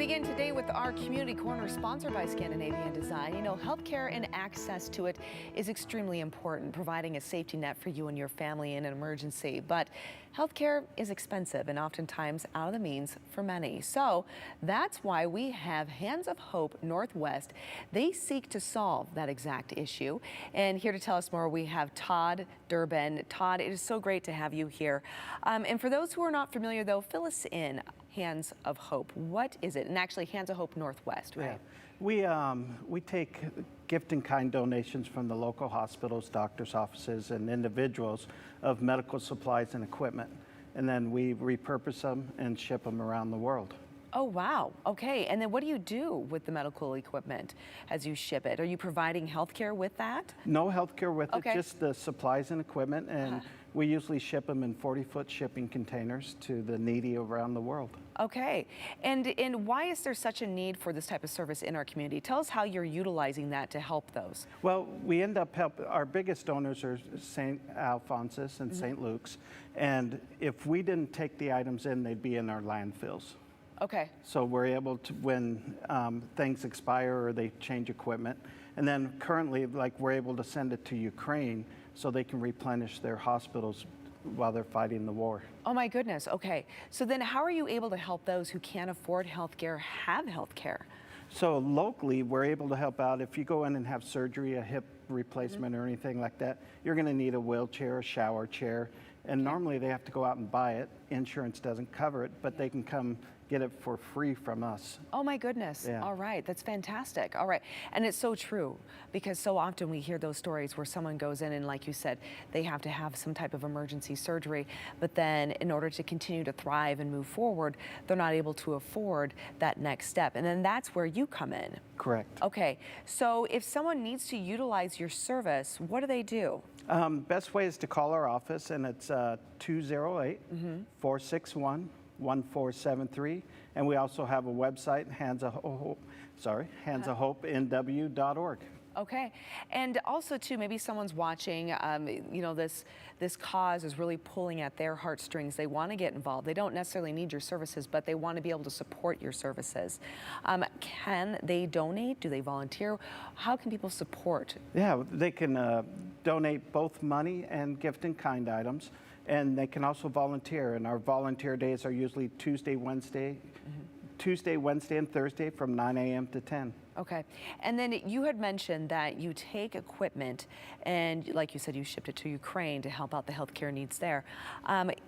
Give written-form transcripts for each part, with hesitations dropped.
begin today with our Community Corner, sponsored by Scandinavian Design. You know, healthcare and access to it is extremely important, providing a safety net for you and your family in an emergency. But healthcare is expensive and oftentimes out of the means for many. So that's why we have Hands of Hope Northwest. They seek to solve that exact issue. And here to tell us more, we have Todd Durbin. Todd, it is so great to have you here. And for those who are not familiar, though, fill us in. Hands of Hope, what is it? And actually, Hands of Hope Northwest, right? Yeah. We take gift in kind donations from the local hospitals, doctors' offices, and individuals of medical supplies and equipment. And then we repurpose them and ship them around the world. Oh, wow. Okay. And then what do you do with the medical equipment as you ship it? Are you providing health care with that? No health care with it, just the supplies and equipment. And we usually ship them in 40-foot shipping containers to the needy around the world. Okay. And why is there such a need for this type of service in our community? Tell us how you're utilizing that to help those. Well, we end up helping, our biggest donors are St. Alphonsus and St. Luke's. And if we didn't take the items in, they'd be in our landfills. Okay. So we're able to, when things expire or they change equipment, and then currently, like, we're able to send it to Ukraine so they can replenish their hospitals while they're fighting the war. Oh my goodness. Okay. So then how are you able to help those who can't afford health care have health care? So locally, we're able to help out. If you go in and have surgery, a hip replacement or anything like that, you're going to need a wheelchair, a shower chair, and normally they have to go out and buy it. Insurance doesn't cover it, but they can come get it for free from us. Oh my goodness. Yeah. All right. That's fantastic. All right. And it's so true, because so often we hear those stories where someone goes in and, like you said, they have to have some type of emergency surgery, but then in order to continue to thrive and move forward, they're not able to afford that next step. And then that's where you come in. Correct. Okay. So if someone needs to utilize your service, what do they do? Best way is to call our office, and it's 208-461-1473, and we also have a website, handsofhopenw.org. Okay. And also, too, maybe someone's watching, you know, this cause is really pulling at their heartstrings. They want to get involved. They don't necessarily need your services, but they want to be able to support your services. Can they donate? Do they volunteer? How can people support? Yeah, they can donate both money and gift in kind items, and they can also volunteer. And our volunteer days are usually Tuesday, Wednesday, and Thursday from 9 a.m. to 10. Okay. And then you had mentioned that you take equipment and, like you said, you shipped it to Ukraine to help out the healthcare needs there.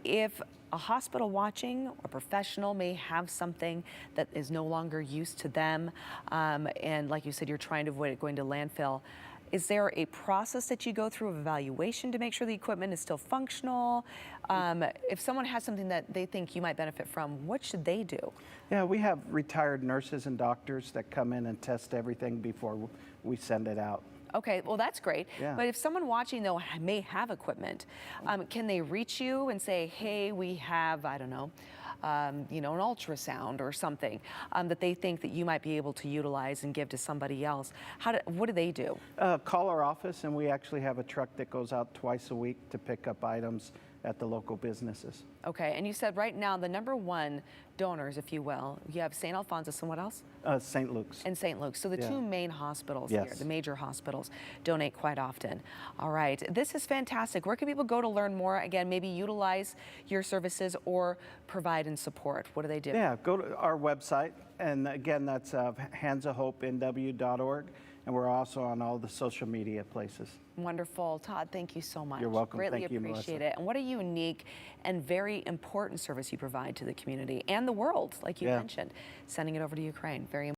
If a hospital watching, a professional may have something that is no longer used to them, and like you said, you're trying to avoid it going to landfill, is there a process that you go through of evaluation to make sure the equipment is still functional? If someone has something that they think you might benefit from, what should they do? Yeah, we have retired nurses and doctors that come in and test everything before we send it out. Okay, well, that's great. Yeah. But if someone watching, though, may have equipment, can they reach you and say, hey, we have, I don't know, you know, an ultrasound or something that they think that you might be able to utilize and give to somebody else? What do they do? Call our office, and we actually have a truck that goes out twice a week to pick up items at the local businesses. Okay, and you said right now the #1 donors, if you will, you have St. Alphonsus and what else? St. Luke's. And St. Luke's. So the two main hospitals Yes. here, the major hospitals, donate quite often. All right, this is fantastic. Where can people go to learn more? Again, maybe utilize your services or provide and support. What do they do? Yeah, go to our website, and again, that's handsofhopenw.org. And we're also on all the social media places. Wonderful. Todd, thank you so much. You're welcome. Greatly Thank you, appreciate Melissa. it. And what a unique and very important service you provide to the community and the world, like you mentioned, sending it over to Ukraine. Very important.